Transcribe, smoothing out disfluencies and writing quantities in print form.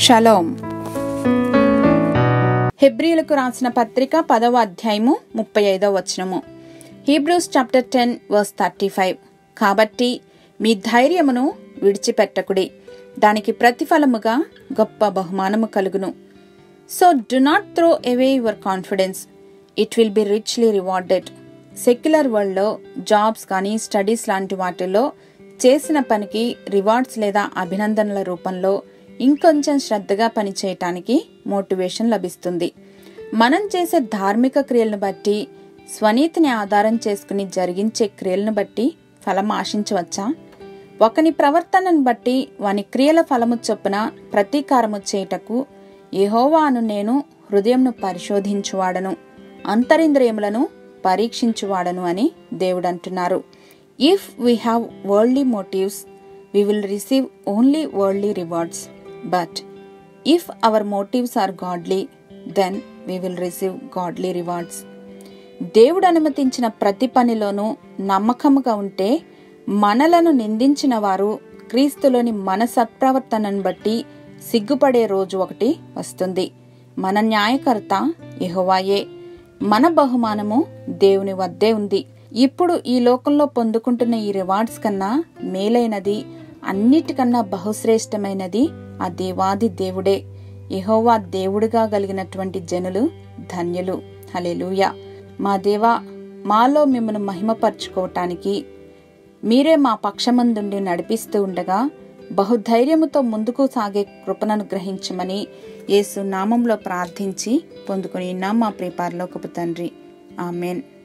Shalom. హెబ్రీయులకు రాసిన పత్రిక 10వ అధ్యాయము 35వ వచనము. Hebrews chapter 10 verse 35. కాబట్టి మీ ధైర్యమును విడిచిపెట్టకుడి, దానికి ప్రతిఫలముగా గొప్ప బహుమానము కలుగును. So do not throw away your confidence, it will be richly rewarded. Secular వరల్డ్లో జాబ్స్ కానీ స్టడీస్ లాంటి వాటిల్లో చేసిన పనికి రివార్డ్స్ లేదా అభినందనల రూపంలో ఇంకొంచెం శ్రద్ధగా పనిచేయటానికి మోటివేషన్ లభిస్తుంది. మనం చేసే ధార్మిక క్రియలను బట్టి, స్వనీతిని ఆధారం చేసుకుని జరిగించే క్రియలను బట్టి ఫలం ఆశించవచ్చా? ఒకని ప్రవర్తనను బట్టి వాని క్రియల ఫలము చొప్పున ప్రతీకారము చేయుటకు యెహోవా అను నేను హృదయంను పరిశోధించువాడను, అంతరింద్రియములను పరీక్షించువాడను అని దేవుడు అంటున్నారు. If we have worldly motives, we will receive only worldly rewards. But if our motives are godly, then we will receive godly rewards. దేవుడు అనుమతించిన ప్రతి పనిలోనూ నమ్మకముగా ఉంటే మనలను నిందించిన వారు క్రీస్తులోని మన సత్ప్రవర్తనను బట్టి సిగ్గుపడే రోజు ఒకటి వస్తుంది. మన న్యాయకర్త యెహోవాయే. మన బహుమానము దేవుని వద్దే ఉంది. ఇప్పుడు ఈ లోకంలో పొందుకుంటున్న ఈ రివార్డ్స్ కన్నా మేలైనది, అన్నిటికన్నా బహుశ్రేష్టమైనది ఆ దేవాది దేవుడే. యెహోవా దేవుడిగా కలిగినటువంటి జనులు ధన్యులు. హల్లెలూయా. మా దేవా, మాలో మిమ్మల్ని మహిమపరచుకోవటానికి మీరే మా పక్షమందుండి నడిపిస్తూ ఉండగా బహుధైర్యముతో ముందుకు సాగే కృపను గ్రహించమని యేసు నామంలో ప్రార్థించి పొందుకుని మా ప్రియ పరలోకపు తండ్రి. ఆమెన్.